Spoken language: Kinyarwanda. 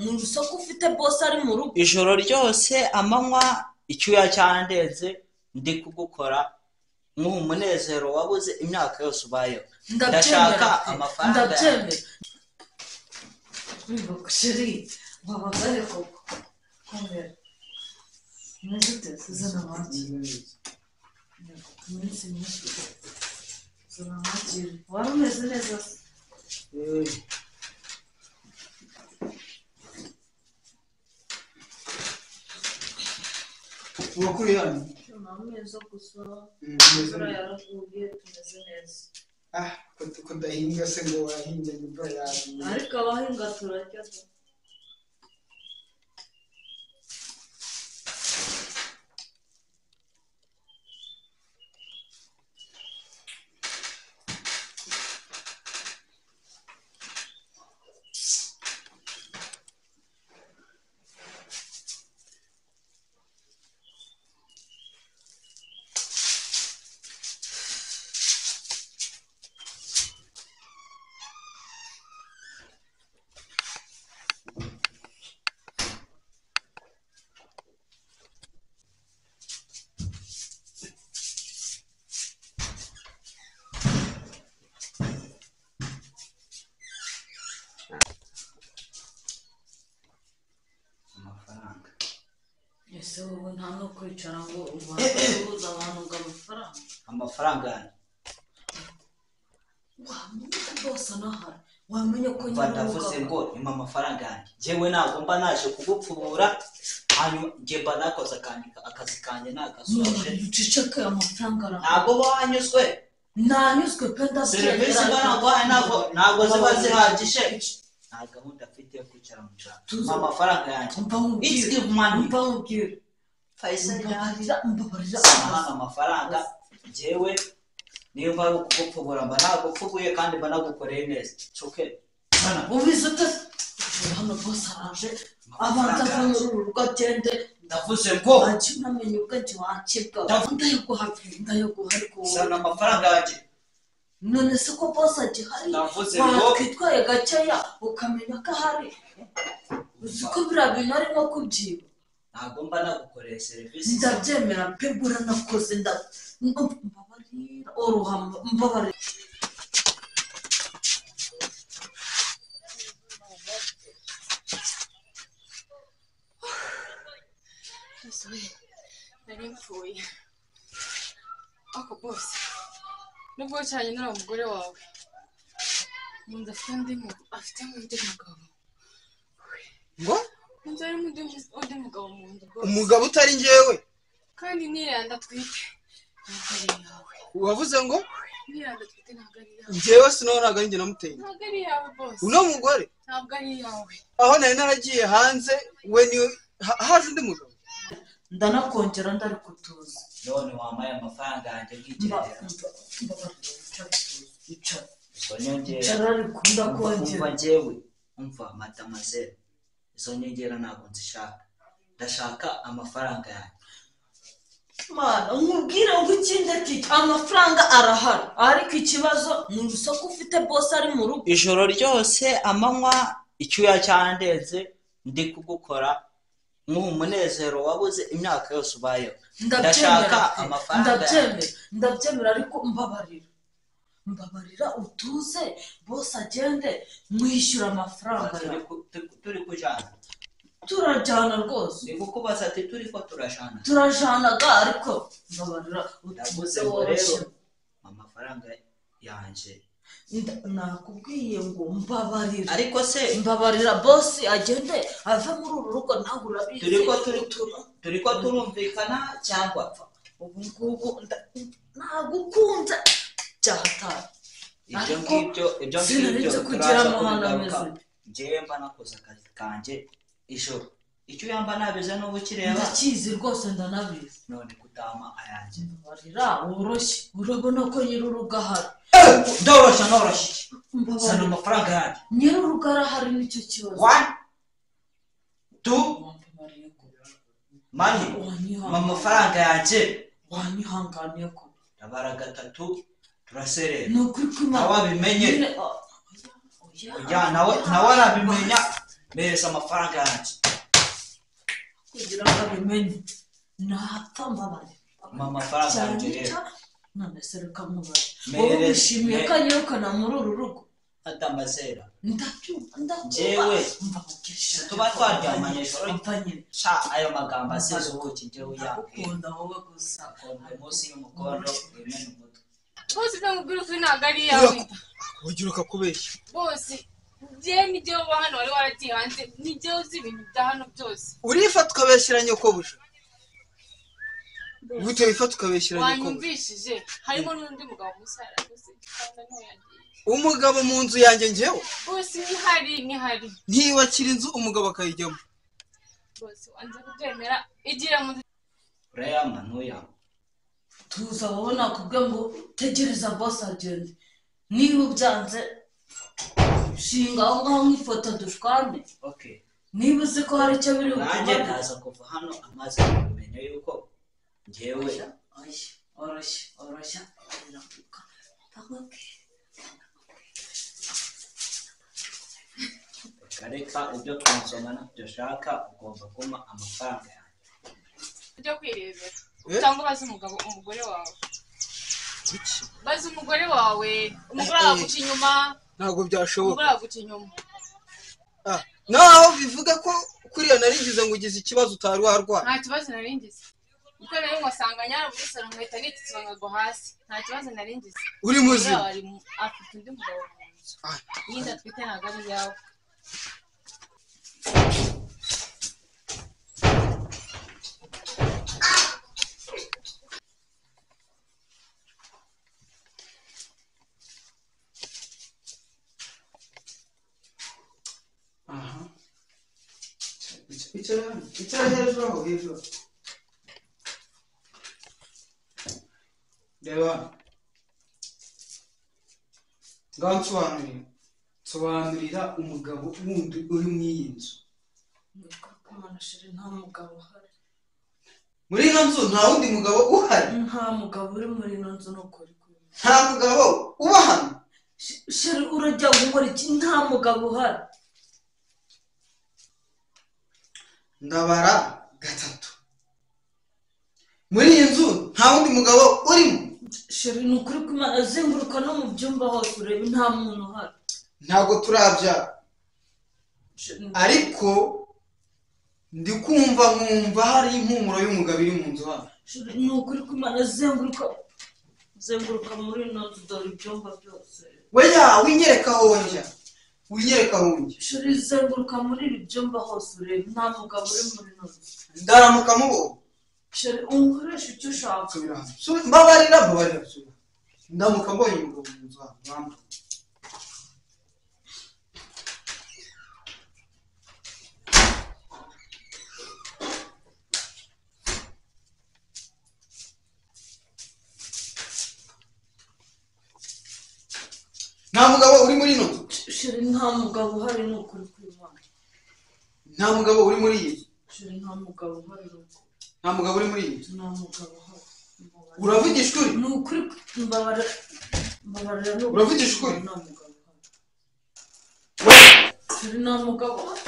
n'urusaku ufite boss ari mu rugo ijoro ryose amanywa icyuya cyandenze ndi kugukora nk'umunezero wabuze imyaka yose ubayeho ndashaka amafaranga ndabyemera bivuga sheri babagare koko komera nizute zana mati iminsi myinshi zana mati wari umeze neza wakuri hano nameza gusa imvura yaraguye tumeze neza ko ndahinga se ngo wahinze imvura yaguye ariko abahinga turarya ese wowe nta no kwicara ngo ubaze abantu ngo amafaranga yanjye wamenye ko bose nahari wamenye ko nyine ndavuze ngo impa amafaranga yanjye njyewe ntabwo mba naje kugupfubura hanyuma njye mba nakoze akazi kanjye nagasoje uceceke amafaranga ntabwo wanyuzwe nanyuzwe pe serivisi ntabwo ziba zihagije nta gahunda afite yo kwicara mu cyaro amafaranga yanjye mbamubwira mbabarira amafaranga njyewe niyo mba kugupfubura mba nagupfubuye kandi mba nagukoreye neza coke ubizi ute hano bose araje abanza ava muri uru rugo agende ndavuze ngo namenye ubwenge wakibwa ndayaguha ariko sana amafaranga yanjye none se ko bose agihari watwitwaye gakeya ukamenya ko ahari uzi ko biriya bintu ari nko kubyiba ntabwo mba nagukoreye serivisi ndabyemera pe buranakoze mbabarira uruhamo mbabarira nari mpfuye ako bose nubwo cyane nari umugore wawe munza afite undi mugabo ngo munza ari undi mugabo mu nzu umugabo utari njyewe kandi niranda twite ntabwo ari yawe wavuze ngo niranda twite ntabwo ari yawe njyewe sinaho ntabwo ari njye namuteye ntabwo ari yawe bose uno mugore ntabwo ari yawe aho nari naragiye hanze we niwe haje undi mugabo ndanakongera ndari kutuza none wamaye amafaranga yanjye bw'igerera icara rikunda kongera njyewe umva mademoiselle izo nyongera ntabwo nzishaka ndashaka amafaranga yanjye mana nkubwire ngo ikindi ati amafaranga arahari ariko ikibazo ni urusaku ufite boss ari mu rugo ijoro ryose amanywa icyuya cyandenze ndi kugukora nk'umunezero wabuze imyaka yose ubayeho ndashaka amafaranga ndabyemera ariko mbabarira utuze boss agende mwishyura amafaranga turi kujana turajana rwose ni kukubaza ati turi ko turajanaga ariko mbabarira utuze rero amafaranga yanjye nakubwiye ngo mbabarira ariko se mbabarira boss agende ave muri uru rugo ntabwo urabizi turi ko turumvikana cyangwa ubu ngubu nagukunze cyahataye ibyo ngibyo kugira amahano ameze njyewe mba nakoze akazi kanjye ijoro icyo yamba nabize n'ubu kireba ndakizi rwose ndanabizi none kutama ayanjye mbabarira woroshye urabona ko nyir'urugo ahari ndoroshye sana amafaranga yanjye nyir'urugo arahari nicyo kibazo 1 2 mani amafaranga yanjye wanyihanganiye ko ndabara gatatu turaserera nukuri nawe abimenye nawe arabimenya Mereza amafaranga yanjye kugira ngo abimenye napfa mbabare amafaranga yanjye rero none se reka mubare wowe wishimiye ko anyirukana muri uru rugo atamazera ndabyumva jewe mva mukisha tuba twaryamanye ijoro sha ayo magambo asize ubuki jewe yabwiye ukunda wowe gusa akunda munsi y'umukondo wemene umutwe bose ndamubwira uko ntabwo ari yawe ugira ukakubeshya bose je nijye uba hano wari waragiye hanze nijye uzi ibintu bya hano byose urifata ukabeshyira nyokobuje gute wifata ukabeshyira nyokobuje wanyumvishije harimo n'undi mugabo musara gusa kandi no yagiye umugabo mu nzu yanjye njyewe bose ni hari ntiyubakira inzu umugabo akayijyamo bose wanze kubyemera igira mu urayama ntuya tuza wowe nakubwiye ngo tegereza boss agende niba ubyanze shinga aho ngaho nk'ifoto dushwane okay niba uzi ko hari icyo biri nanjye ndaza kuva hano amaze kumenya yuko njyewe oroshya reka ibyo kunsomana dushaka ugomba kumpa amafaranga yanjye ujya kwirebera cyangwa baze umugore wawe baze umugore wawe umugore araguca inyuma ntabwo byashoboka umugore araguca inyuma naho bivuga ko kuriya narigize ngo ugize ikibazo utari warwara nta kibazo naringize kuko nayo ngasanga nyara muri salo nkahita nitse ngo hasi nta kibazo naringize uri muzima afite undi mugabo mu nzu yindi atwite ntabwo ari yawe icara hejuru aho hejuru reba ngaho nsobanurira umugabo wundi uri mu iyi nzu nta mugabo uhari muri ino nzu nta wundi mugabo uhari nta mugabo uri muri ino nzu n'ukuri nta mugabo uba hano sheri urajya gukora iki nta mugabo uhari ndabara gatatu muri iyi nzu nta wundi mugabo urimo sheri ni ukuri kumana azenguruka no mu byumba hose urebe nta muntu uhari ntabwo turabyara ariko ndi kumva nkumva hari impumuro y'umugabo iri mu nzu hano ni ukuri kumana azenguruka muri ino nzu dore ibyumba byose weya winyereka wonja sheri zenguruka muri ibi byumba hose urebe nta mugabo uri muri ino nzu ndaramuka mubonye sheri unkoresha icyo ushaka mbabarira ndamuka mbonye umugabo mu nzu hano nta mugabo uri muri ino nzu sheri nta mugabo uhari ni ukuri kw'Imana nta mugabo uri muri iyi nzu sheri nta mugabo uhari nta mugabo uri muri iyi nzu nta mugabo uhari uravugisha ukuri ni ukuri mbabarira uravugisha ukuri nta mugabo uhari sheri nta mugabo uhari